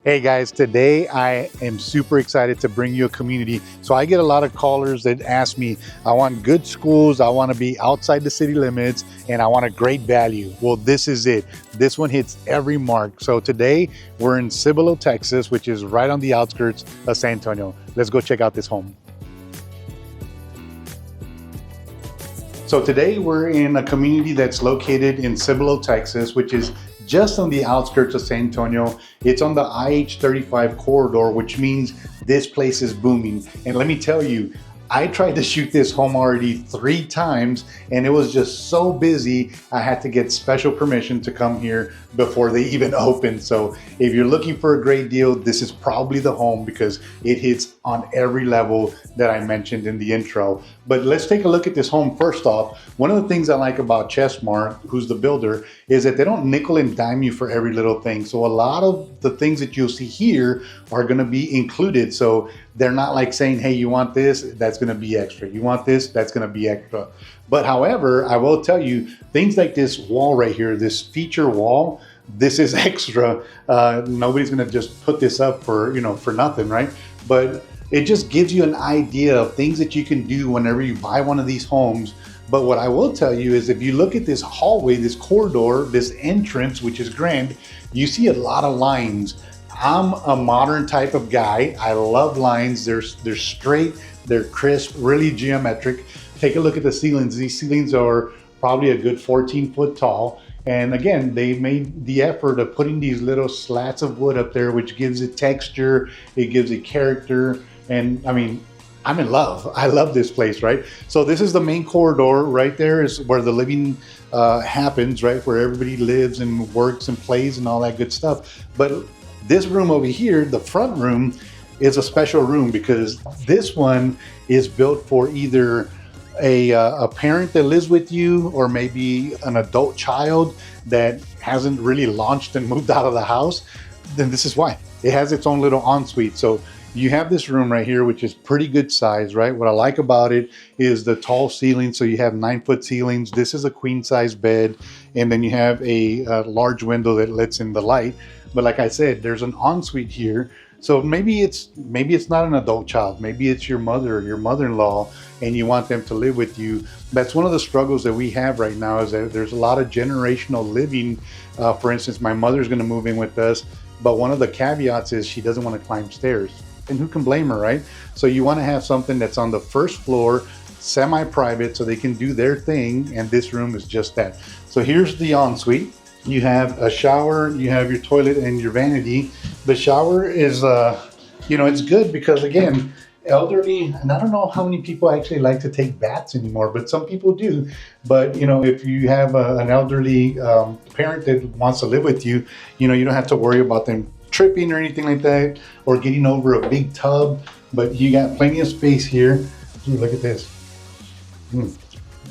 Hey guys, today I am super excited to bring you a community. So I get a lot of callers that ask me, I want good schools, I want to be outside the city limits, and I want a great value. Well, this is it. This one hits every mark. So today we're in Cibolo, Texas, which is right on the outskirts of San Antonio. Let's go check out this home. So today we're in a community that's located in Cibolo, Texas, which is just on the outskirts of San Antonio. It's on the IH-35 corridor, which means this place is booming. And let me tell you, I tried to shoot this home already 3 times and it was just so busy, I had to get special permission to come here before they even opened. So if you're looking for a great deal, this is probably the home because it hits on every level that I mentioned in the intro. But let's take a look at this home first off. One of the things I like about Chessmark, who's the builder, is that they don't nickel and dime you for every little thing. So a lot of the things that you'll see here are gonna be included. So they're not like saying, hey, you want this, that's gonna be extra. You want this, that's gonna be extra. But however, I will tell you, things like this wall right here, this feature wall, this is extra. Nobody's gonna just put this up for, for nothing, right? But it just gives you an idea of things that you can do whenever you buy one of these homes. But what I will tell you is if you look at this hallway, this corridor, this entrance, which is grand, you see a lot of lines. I'm a modern type of guy. I love lines. They're straight, they're crisp, really geometric. Take a look at the ceilings. These ceilings are probably a good 14 foot tall. And again, they made the effort of putting these little slats of wood up there, which gives it texture, it gives it character. And I mean, I'm in love. I love this place, right? So this is the main corridor. Right there is where the living happens, right? Where everybody lives and works and plays and all that good stuff. But this room over here, the front room, is a special room because this one is built for either a parent that lives with you or maybe an adult child that hasn't really launched and moved out of the house. Then this is why. It has its own little ensuite. So you have this room right here, which is pretty good size, right? What I like about it is the tall ceiling. So you have 9-foot ceilings. This is a queen size bed. And then you have a large window that lets in the light. But like I said, there's an ensuite here. So maybe it's not an adult child. Maybe it's your mother or your mother-in-law and you want them to live with you. That's one of the struggles that we have right now is that there's a lot of generational living. For instance, my mother's gonna move in with us, but one of the caveats is she doesn't want to climb stairs. And who can blame her, right? So you want to have something that's on the first floor, semi-private, so they can do their thing, and this room is just that. So here's the ensuite. You have a shower, you have your toilet and your vanity. The shower is, it's good because again, elderly, and I don't know how many people actually like to take baths anymore, but some people do. But if you have an elderly parent that wants to live with you, you don't have to worry about them tripping or anything like that, or getting over a big tub, but you got plenty of space here. Ooh, look at this.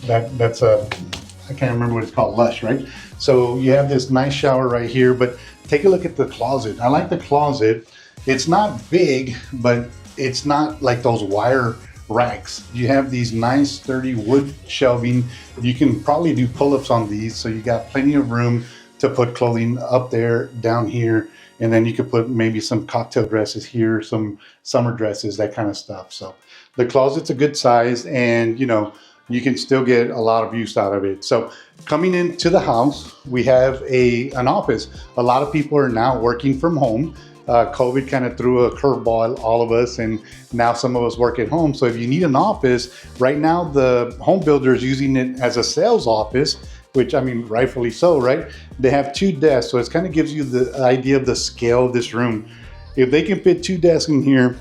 That's I can't remember what it's called, Lush, right? So you have this nice shower right here, but take a look at the closet. I like the closet. It's not big, but it's not like those wire racks. You have these nice sturdy wood shelving. You can probably do pull-ups on these, so you got plenty of room to put clothing up there, down here, and then you could put maybe some cocktail dresses here, some summer dresses, that kind of stuff. So the closet's a good size, and you can still get a lot of use out of it. So coming into the house, we have an office. A lot of people are now working from home. COVID kind of threw a curveball at all of us, and now some of us work at home. So if you need an office, right now the home builder is using it as a sales office, which I mean, rightfully so, right? They have 2 desks, so it kind of gives you the idea of the scale of this room. If they can fit 2 desks in here,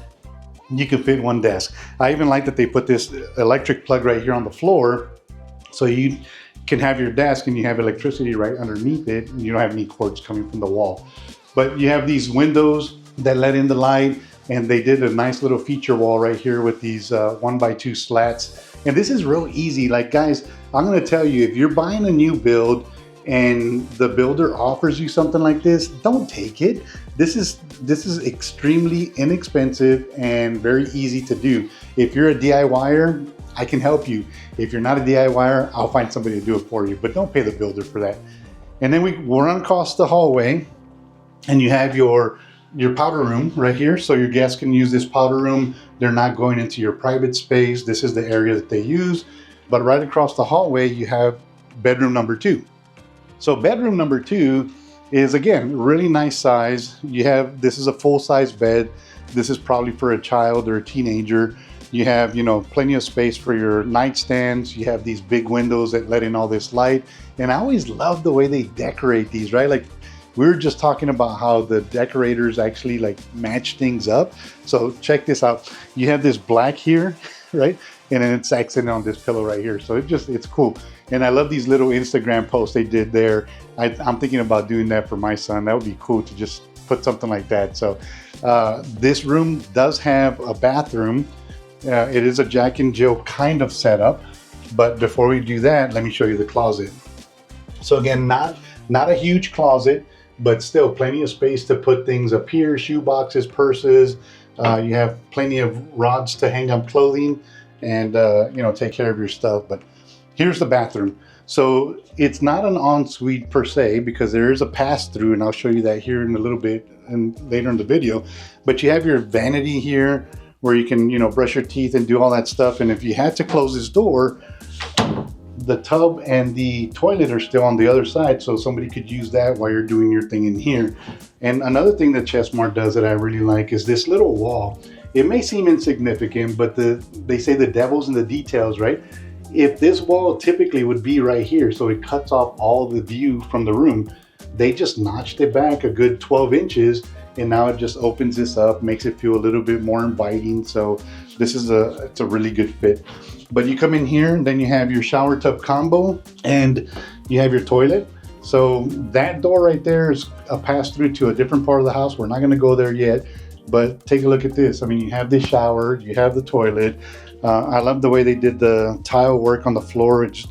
you can fit 1 desk. I even like that they put this electric plug right here on the floor, so you can have your desk and you have electricity right underneath it, and you don't have any cords coming from the wall. But you have these windows that let in the light, and they did a nice little feature wall right here with these 1x2 slats. And this is real easy. Like guys, I'm gonna tell you, if you're buying a new build and the builder offers you something like this, don't take it. This is extremely inexpensive and very easy to do. If you're a DIYer, I can help you. If you're not a DIYer, I'll find somebody to do it for you, but don't pay the builder for that. And then we run across the hallway and you have your your powder room right here. So your guests can use this powder room. They're not going into your private space. This is the area that they use. But right across the hallway, you have bedroom number 2. So bedroom number 2 is, again, really nice size. This is a full-size bed. This is probably for a child or a teenager. You have, plenty of space for your nightstands. You have these big windows that let in all this light. And I always love the way they decorate these, right? Like, we were just talking about how the decorators actually like match things up. So check this out. You have this black here, right? And then it's accented on this pillow right here. So it's cool. And I love these little Instagram posts they did there. I'm thinking about doing that for my son. That would be cool to just put something like that. So this room does have a bathroom. It is a Jack and Jill kind of setup. But before we do that, let me show you the closet. So again, not a huge closet, but still plenty of space to put things up here, shoe boxes, purses. You have plenty of rods to hang up clothing and, take care of your stuff. But here's the bathroom. So it's not an ensuite per se, because there is a pass-through, and I'll show you that here in a little bit and later in the video. But you have your vanity here where you can, brush your teeth and do all that stuff. And if you had to close this door, the tub and the toilet are still on the other side, so somebody could use that while you're doing your thing in here. And another thing that Chessmart does that I really like is this little wall. It may seem insignificant, but they say the devil's in the details, right? If this wall typically would be right here, so it cuts off all the view from the room, they just notched it back a good 12 inches, and now it just opens this up, makes it feel a little bit more inviting. So this is it's a really good fit. But you come in here, and then you have your shower tub combo, and you have your toilet. So that door right there is a pass through to a different part of the house. We're not going to go there yet, but take a look at this. I mean, you have this shower, you have the toilet. I love the way they did the tile work on the floor. It just,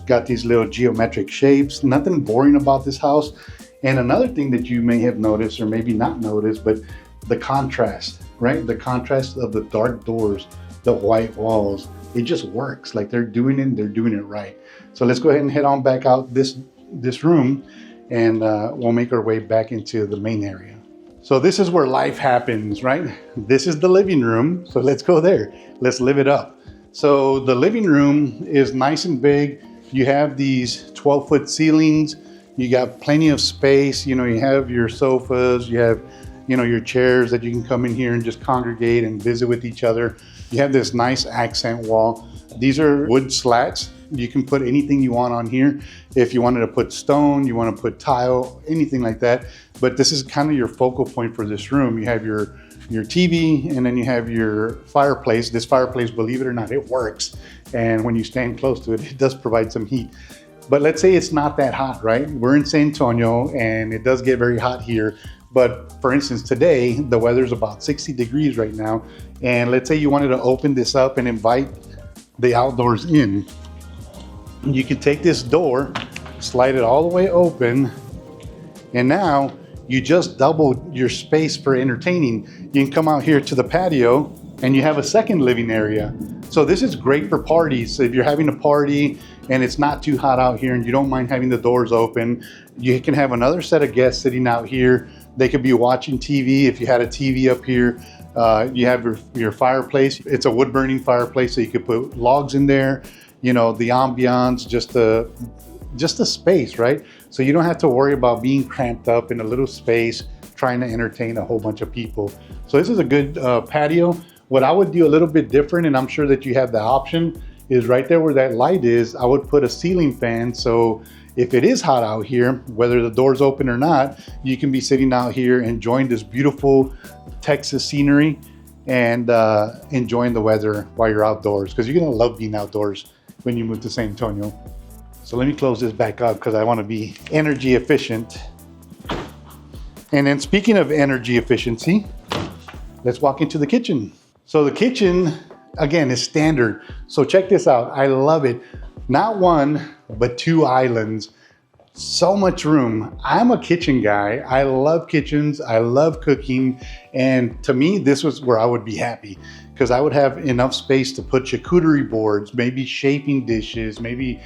got these little geometric shapes. Nothing boring about this house. And another thing that you may have noticed, or maybe not noticed, but the contrast, right? The contrast of the dark doors, the white walls. It just works. Like they're doing it right. So let's go ahead and head on back out this room, and we'll make our way back into the main area. So this is where life happens, right? This is the living room. So let's go there. Let's live it up. So the living room is nice and big. You have these 12-foot ceilings. You got plenty of space. You have your sofas. You have, your chairs that you can come in here and just congregate and visit with each other. You have this nice accent wall. These are wood slats. You can put anything you want on here. If you wanted to put stone, you want to put tile, anything like that. But this is kind of your focal point for this room. You have your TV, and then you have your fireplace. This fireplace, believe it or not, it works. And when you stand close to it, it does provide some heat. But let's say it's not that hot, right? We're in San Antonio, and it does get very hot here. But for instance, today, the weather's about 60 degrees right now. And let's say you wanted to open this up and invite the outdoors in. You can take this door, slide it all the way open, and now you just doubled your space for entertaining. You can come out here to the patio, and you have a second living area. So this is great for parties. If you're having a party and it's not too hot out here and you don't mind having the doors open, you can have another set of guests sitting out here. They could be watching TV. If you had a TV up here, you have your fireplace. It's a wood burning fireplace, so you could put logs in there. The ambiance, just the space, right? So you don't have to worry about being cramped up in a little space trying to entertain a whole bunch of people. So this is a good patio. What I would do a little bit different, and I'm sure that you have the option, is right there where that light is, I would put a ceiling fan. So if it is hot out here, whether the door's open or not, you can be sitting out here enjoying this beautiful Texas scenery and enjoying the weather while you're outdoors, because you're gonna love being outdoors when you move to San Antonio. So let me close this back up because I want to be energy efficient. And then speaking of energy efficiency, let's walk into the kitchen. So the kitchen, again, is standard. So check this out. I love it. Not one, but 2 islands. So much room. I'm a kitchen guy. I love kitchens. I love cooking. And to me, this was where I would be happy, because I would have enough space to put charcuterie boards, maybe shaping dishes, maybe,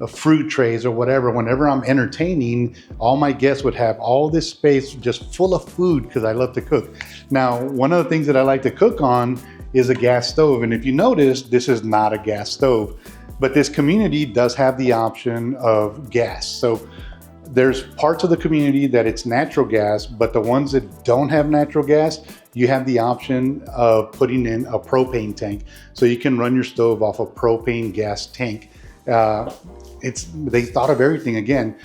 fruit trays or whatever. Whenever I'm entertaining, all my guests would have all this space just full of food because I love to cook. Now, one of the things that I like to cook on is a gas stove. And if you notice, this is not a gas stove, but this community does have the option of gas. So there's parts of the community that it's natural gas, but the ones that don't have natural gas, you have the option of putting in a propane tank. So you can run your stove off a propane gas tank. They thought of everything. Again,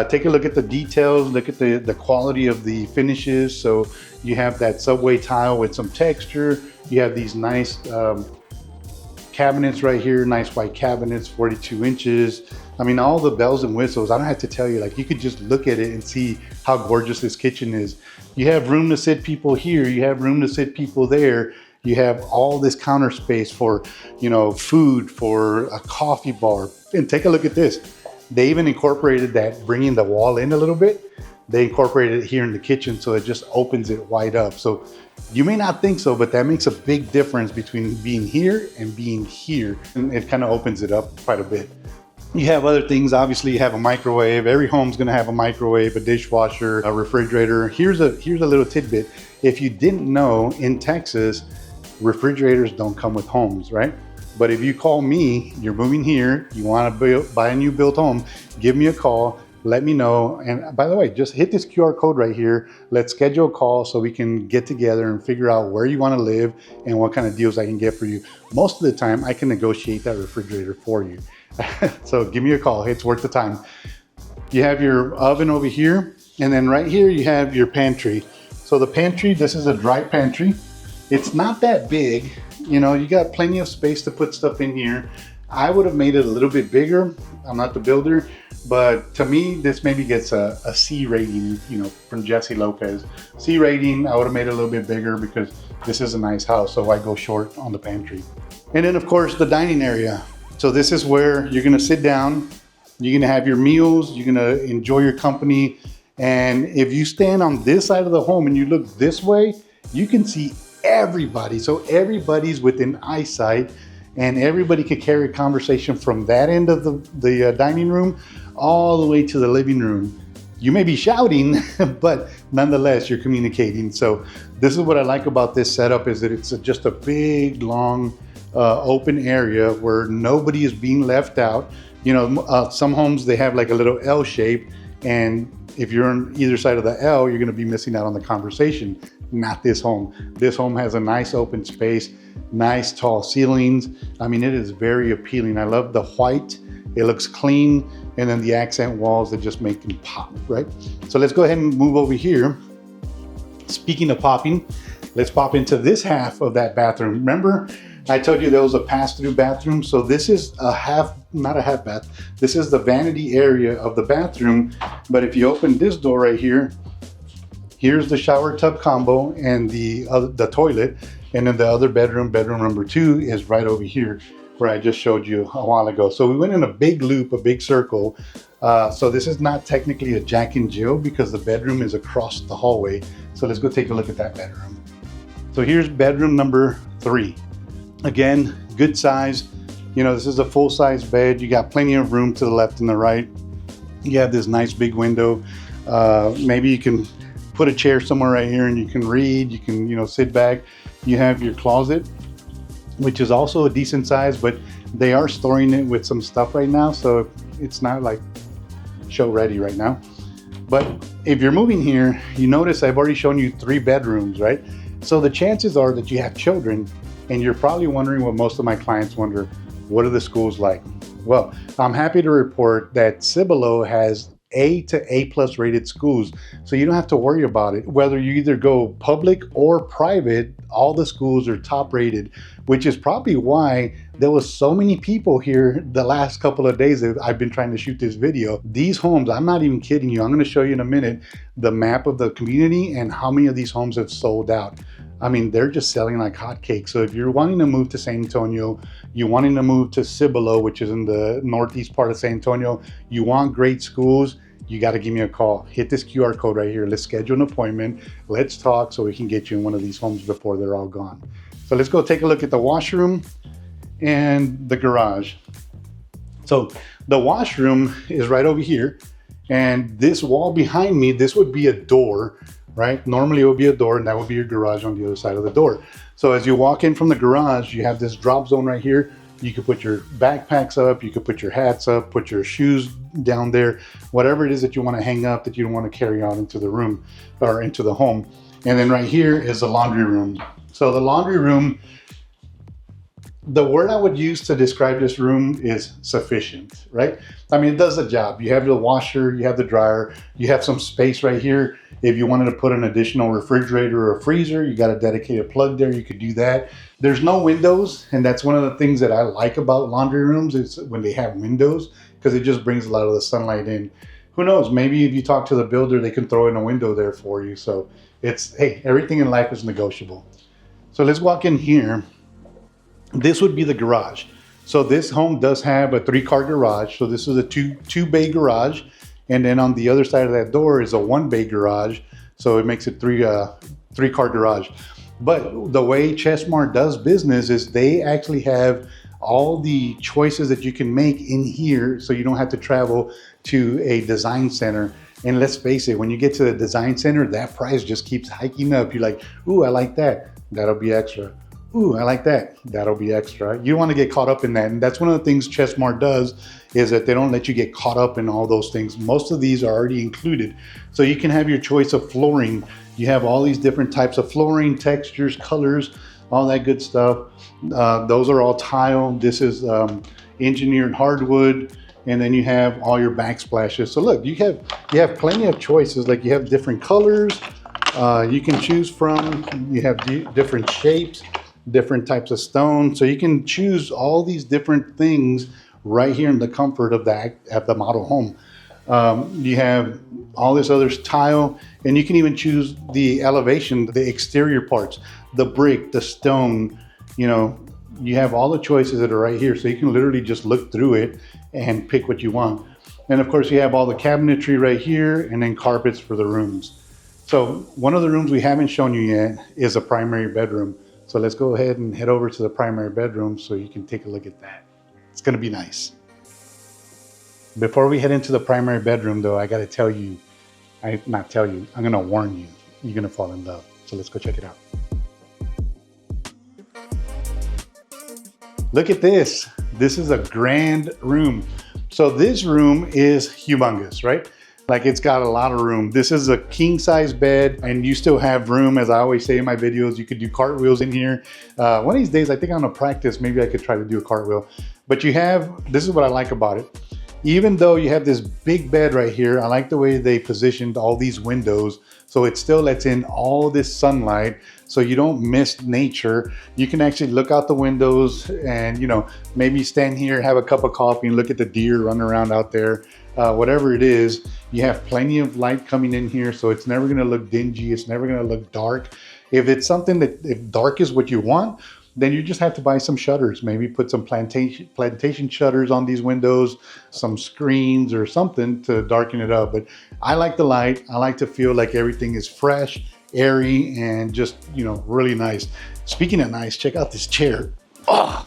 take a look at the details, look at the quality of the finishes. So you have that subway tile with some texture. You have these nice cabinets right here, nice white cabinets, 42 inches. I mean, all the bells and whistles, I don't have to tell you, like you could just look at it and see how gorgeous this kitchen is. You have room to sit people here, you have room to sit people there. You have all this counter space for, food, for a coffee bar. And take a look at this. They even incorporated that, bringing the wall in a little bit. They incorporated it here in the kitchen, so it just opens it wide up. So you may not think so, but that makes a big difference between being here and being here. And it kind of opens it up quite a bit. You have other things. Obviously, you have a microwave. Every home's going to have a microwave, a dishwasher, a refrigerator. Here's a little tidbit. If you didn't know, in Texas, refrigerators don't come with homes, right? But if you call me, you're moving here, you want to buy a new built home, give me a call, let me know. And by the way, just hit this QR code right here. Let's schedule a call so we can get together and figure out where you want to live and what kind of deals I can get for you. Most of the time, I can negotiate that refrigerator for you. So give me a call. It's worth the time. You have your oven over here, and then right here you have your pantry. So the pantry, this is a dry pantry. It's not that big. You got plenty of space to put stuff in here. I would have made it a little bit bigger. I'm not the builder, but to me, this maybe gets a C rating, from Jesse Lopez. C rating, I would have made it a little bit bigger because this is a nice house, so I go short on the pantry. And then of course, the dining area. So this is where you're gonna sit down, you're gonna have your meals, you're gonna enjoy your company. And if you stand on this side of the home and you look this way, you can see everybody. So everybody's within eyesight, and everybody could carry a conversation from that end of the dining room all the way to the living room. You may be shouting, but nonetheless, you're communicating. So this is what I like about this setup, is that it's just a big, long, open area where nobody is being left out. Some homes, they have like a little L shape, and if you're on either side of the L, you're gonna be missing out on the conversation. Not this home. This home has a nice open space, nice tall ceilings. I mean, it is very appealing. I love the white. It looks clean. And then the accent walls that just make them pop, right? So let's go ahead and move over here. Speaking of popping, let's pop into this half of that bathroom. Remember, I told you there was a pass-through bathroom. So this is not a half bath. This is the vanity area of the bathroom. But if you open this door right here, here's the shower tub combo and the toilet. And then the other bedroom number 2, is right over here where I just showed you a while ago. So we went in a big loop, a big circle. So this is not technically a Jack and Jill because the bedroom is across the hallway. So let's go take a look at that bedroom. So here's bedroom number 3. Again, good size. This is a full-size bed. You got plenty of room to the left and the right. You have this nice big window. Maybe you can put a chair somewhere right here and you can read, you can, sit back. You have your closet, which is also a decent size, but they are storing it with some stuff right now. So it's not like show ready right now. But if you're moving here, you notice I've already shown you 3 bedrooms, right? So the chances are that you have children, and you're probably wondering what most of my clients wonder, what are the schools like? Well, I'm happy to report that Cibolo has A to A+ rated schools. So you don't have to worry about it. Whether you either go public or private, all the schools are top rated, which is probably why there was so many people here the last couple of days that I've been trying to shoot this video. These homes, I'm not even kidding you. I'm gonna show you in a minute the map of the community and how many of these homes have sold out. I mean, they're just selling like hotcakes. So if you're wanting to move to San Antonio, you're wanting to move to Cibolo, which is in the northeast part of San Antonio, you want great schools, you got to give me a call. Hit this QR code right here. Let's schedule an appointment. Let's talk so we can get you in one of these homes before they're all gone. So let's go take a look at the washroom and the garage. So the washroom is right over here. And this wall behind me, this would be a door, right? Normally it would be a door, and that would be your garage on the other side of the door. So as you walk in from the garage, you have this drop zone right here. You could put your backpacks up, you could put your hats up, put your shoes down there, whatever it is that you want to hang up that you don't want to carry out into the room or into the home. And then right here is the laundry room. So the laundry room, the word I would use to describe this room is sufficient, right? I mean, it does the job. You have the washer, you have the dryer, you have some space right here. If you wanted to put an additional refrigerator or a freezer, you got a dedicated plug there, you could do that. There's no windows, and that's one of the things that I like about laundry rooms is when they have windows, because it just brings a lot of the sunlight in. Who knows, maybe if you talk to the builder, they can throw in a window there for you. So it's, hey, everything in life is negotiable. So let's walk in here. This would be the garage. So this home does have a 3-car garage. So this is a two bay garage. And then on the other side of that door is a 1-bay garage. So it makes it 3-car garage. But the way Chessmart does business is they actually have all the choices that you can make in here. So you don't have to travel to a design center. And let's face it, when you get to the design center, that price just keeps hiking up. You're like, ooh, I like that. That'll be extra. Ooh, I like that. That'll be extra. You don't want to get caught up in that. And that's one of the things Chessmart does is that they don't let you get caught up in all those things. Most of these are already included. So you can have your choice of flooring. You have all these different types of flooring, textures, colors, all that good stuff. Those are all tile. This is engineered hardwood. And then you have all your backsplashes. So look, you have plenty of choices. Like you have different colors you can choose from. You have different shapes, different types of stone. So you can choose all these different things right here in the comfort of the model home. You have all this other tile, and you can even choose the elevation, the exterior parts, the brick, the stone. You know, you have all the choices that are right here. So you can literally just look through it and pick what you want. And of course you have all the cabinetry right here and then carpets for the rooms. So one of the rooms we haven't shown you yet is a primary bedroom. So let's go ahead and head over to the primary bedroom so you can take a look at that. It's gonna be nice. Before we head into the primary bedroom though, I gotta tell you, I'm gonna warn you, you're gonna fall in love. So let's go check it out. Look at this. This is a grand room. So this room is humongous, right? Like it's got a lot of room. This is a king size bed and you still have room. As I always say in my videos, you could do cartwheels in here. One of these days, I think I'm gonna practice, maybe I could try to do a cartwheel. But this is what I like about it. Even though you have this big bed right here, I like the way they positioned all these windows so it still lets in all this sunlight so you don't miss nature. You can actually look out the windows and, you know, maybe stand here, have a cup of coffee and look at the deer running around out there. Whatever it is, you have plenty of light coming in here, so it's never gonna look dingy, it's never gonna look dark. If it's something if dark is what you want, then you just have to buy some shutters. Maybe put some plantation shutters on these windows, some screens or something to darken it up. But I like the light. I like to feel like everything is fresh, airy, and just, you know, really nice. Speaking of nice, check out this chair. Oh,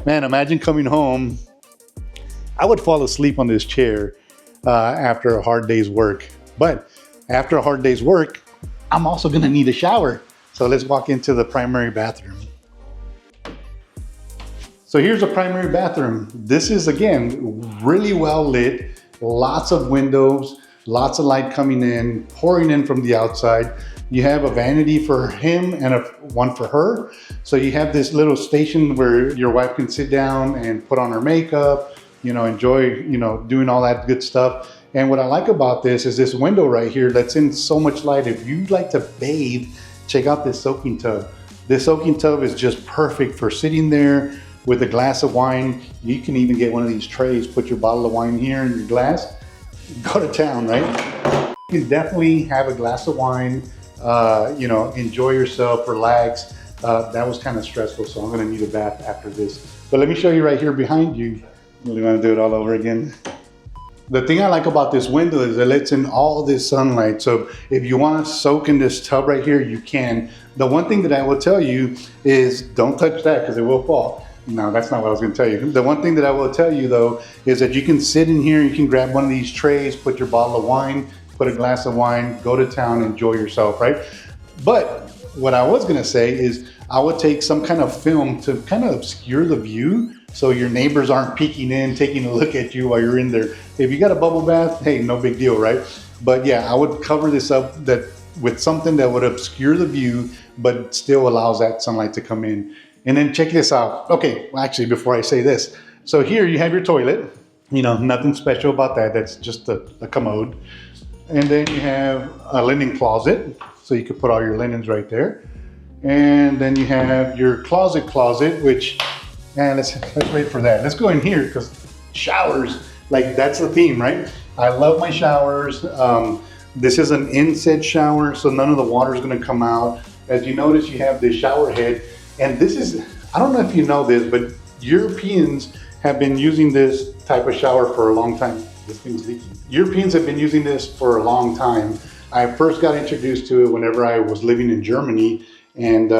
man, imagine coming home. I would fall asleep on this chair after a hard day's work. But after a hard day's work, I'm also gonna need a shower. So let's walk into the primary bathroom. So here's a primary bathroom. This is, again, really well lit, lots of windows, lots of light coming in, pouring in from the outside. You have a vanity for him and one for her. So you have this little station where your wife can sit down and put on her makeup, you know, enjoy, you know, doing all that good stuff. And what I like about this is this window right here lets in so much light. If you like to bathe, check out this soaking tub. This soaking tub is just perfect for sitting there with a glass of wine. You can even get one of these trays, put your bottle of wine here in your glass, go to town, right? You can definitely have a glass of wine, you know, enjoy yourself, relax. That was kind of stressful, so I'm gonna need a bath after this. But let me show you right here behind you. Really wanna do it all over again? The thing I like about this window is it lets in all this sunlight. So if you want to soak in this tub right here, you can. The one thing that I will tell you is don't touch that because it will fall. No, that's not what I was going to tell you. The one thing that I will tell you though is that you can sit in here, you can grab one of these trays, put your bottle of wine, put a glass of wine, go to town, enjoy yourself, right? But what I was going to say is I would take some kind of film to kind of obscure the view so your neighbors aren't peeking in, taking a look at you while you're in there. If you got a bubble bath, hey, no big deal, right? But yeah, I would cover this up with something that would obscure the view, but still allows that sunlight to come in. And then check this out. Okay, well, actually, before I say this, so here you have your toilet. You know, nothing special about that. That's just a commode. And then you have a linen closet, so you could put all your linens right there. And then you have your closet, which, man, let's wait for that. Let's go in here because showers, like that's the theme, right? I love my showers. This is an inset shower, so none of the water is going to come out. As you notice, you have the shower head. And this is, I don't know if you know this, but Europeans have been using this type of shower for a long time. This thing's leaking. Europeans have been using this for a long time. I first got introduced to it whenever I was living in Germany. And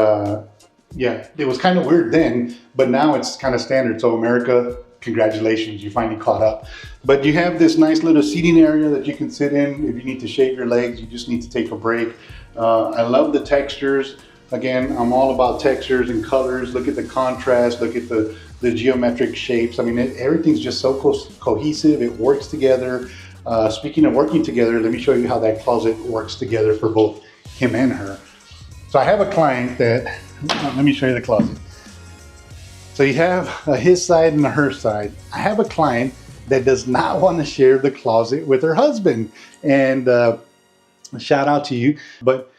yeah, it was kind of weird then, but now it's kind of standard. So America, congratulations, you finally caught up. But you have this nice little seating area that you can sit in. If you need to shave your legs, you just need to take a break. I love the textures. Again, I'm all about textures and colors. Look at the contrast, look at the geometric shapes. I mean, everything's just so cohesive, it works together. Speaking of working together, let me show you how that closet works together for both him and her. So I have a client that, let me show you the closet. So you have a his side and a her side. I have a client that does not want to share the closet with her husband. And shout out to you, but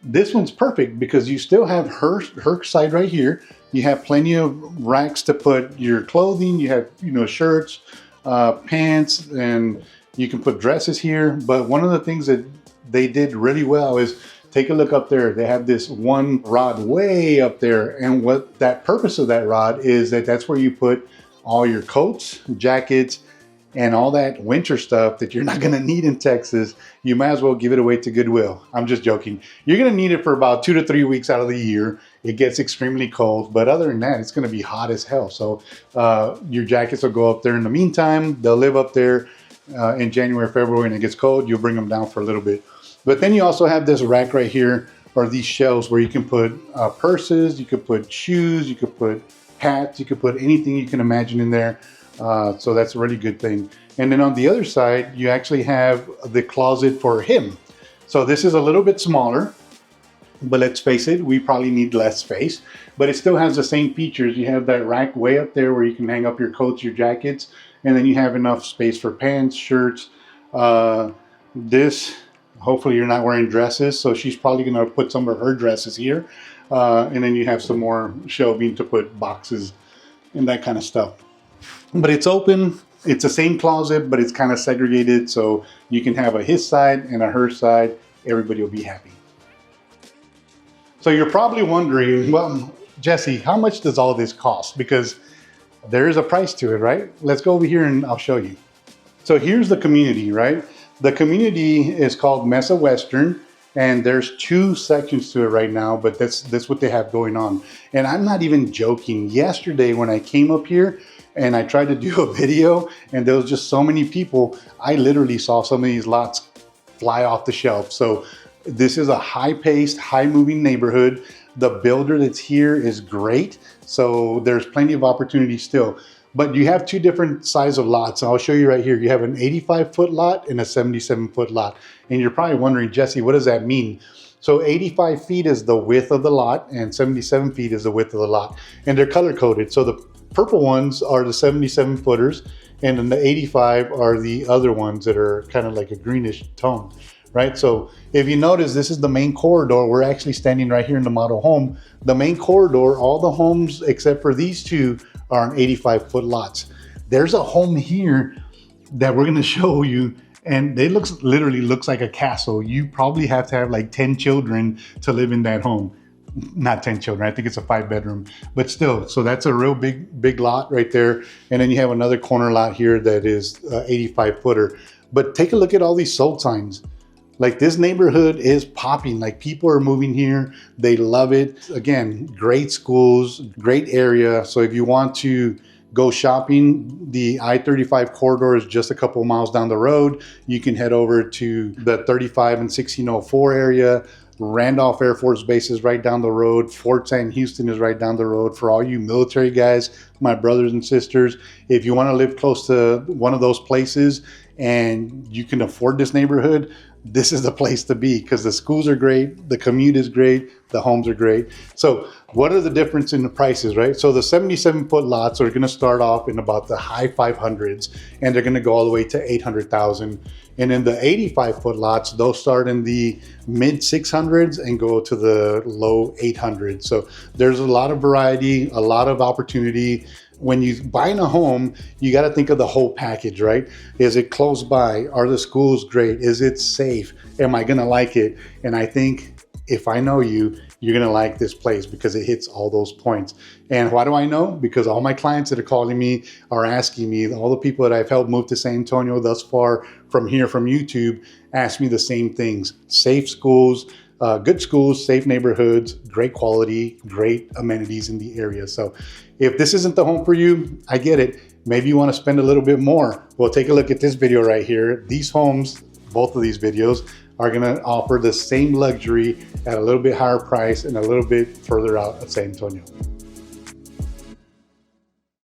this one's perfect because you still have her side right here. You have plenty of racks to put your clothing. You have, you know, shirts, pants, and you can put dresses here. But one of the things that they did really well is take a look up there. They have this one rod way up there. And what that purpose of that rod is that's where you put all your coats, jackets, and all that winter stuff that you're not gonna need in Texas. You might as well give it away to Goodwill. I'm just joking. You're gonna need it for about 2 to 3 weeks out of the year. It gets extremely cold, but other than that, it's gonna be hot as hell. So your jackets will go up there in the meantime. They'll live up there in January, February, and it gets cold. You'll bring them down for a little bit. But then you also have this rack right here, or these shelves where you can put purses, you could put shoes, you could put hats, you could put anything you can imagine in there. So that's a really good thing. And then on the other side, you actually have the closet for him. So this is a little bit smaller, but let's face it, we probably need less space, but it still has the same features. You have that rack way up there where you can hang up your coats, your jackets, and then you have enough space for pants, shirts. Hopefully you're not wearing dresses, so she's probably gonna put some of her dresses here. And then you have some more shelving to put boxes and that kind of stuff. But it's open, it's the same closet, but it's kind of segregated, so you can have a his side and a her side. Everybody will be happy. So you're probably wondering, well, Jesse, how much does all this cost? Because there is a price to it, right? Let's go over here and I'll show you. So here's the community, right? The community is called Mesa Western, and there's 2 sections to it right now, but that's what they have going on. And I'm not even joking. Yesterday when I came up here, and I tried to do a video, and there was just so many people, I literally saw some of these lots fly off the shelf. So this is a high-paced, high-moving neighborhood. The builder that's here is great, so there's plenty of opportunity still. But you have 2 different size of lots. I'll show you right here. You have an 85-foot lot and a 77-foot lot. And you're probably wondering, Jesse, what does that mean? So 85 feet is the width of the lot, and 77 feet is the width of the lot. And they're color-coded. So the purple ones are the 77 footers, and then the 85 are the other ones that are kind of like a greenish tone, right? So if you notice, this is the main corridor. We're actually standing right here in the model home. The main corridor, all the homes except for these 2 are on 85-foot lots. There's a home here that we're gonna show you, and it literally looks like a castle. You probably have to have like 10 children to live in that home. Not 10 children, I think it's a 5-bedroom, but still, so that's a real big lot right there. And then you have another corner lot here that is 85-footer. But take a look at all these sold signs. Like this neighborhood is popping, like people are moving here. They love it. Again, great schools, great area. So if you want to go shopping, the I-35 corridor is just a couple miles down the road. You can head over to the 35 and 1604 area. Randolph Air Force Base is right down the road. Fort Sam Houston is right down the road. For all you military guys, my brothers and sisters, if you want to live close to one of those places and you can afford this neighborhood, this is the place to be, because the schools are great, the commute is great, the homes are great. So what are the difference in the prices, right? So the 77-foot lots are going to start off in about the high 500s, and they're going to go all the way to 800,000. And then the 85-foot lots, those start in the mid 600s and go to the low 800s. So there's a lot of variety, a lot of opportunity. When you buying a home, you got to think of the whole package, right? Is it close by? Are the schools great? Is it safe? Am I going to like it? And I think if I know you, you're going to like this place because it hits all those points. And why do I know? Because all my clients that are calling me are asking me, all the people that I've helped move to San Antonio thus far from here, from YouTube, ask me the same things. Safe schools, good schools, safe neighborhoods, great quality, great amenities in the area. So if this isn't the home for you, I get it. Maybe you want to spend a little bit more. Well, take a look at this video right here. These homes, both of these videos, are going to offer the same luxury at a little bit higher price and a little bit further out of San Antonio.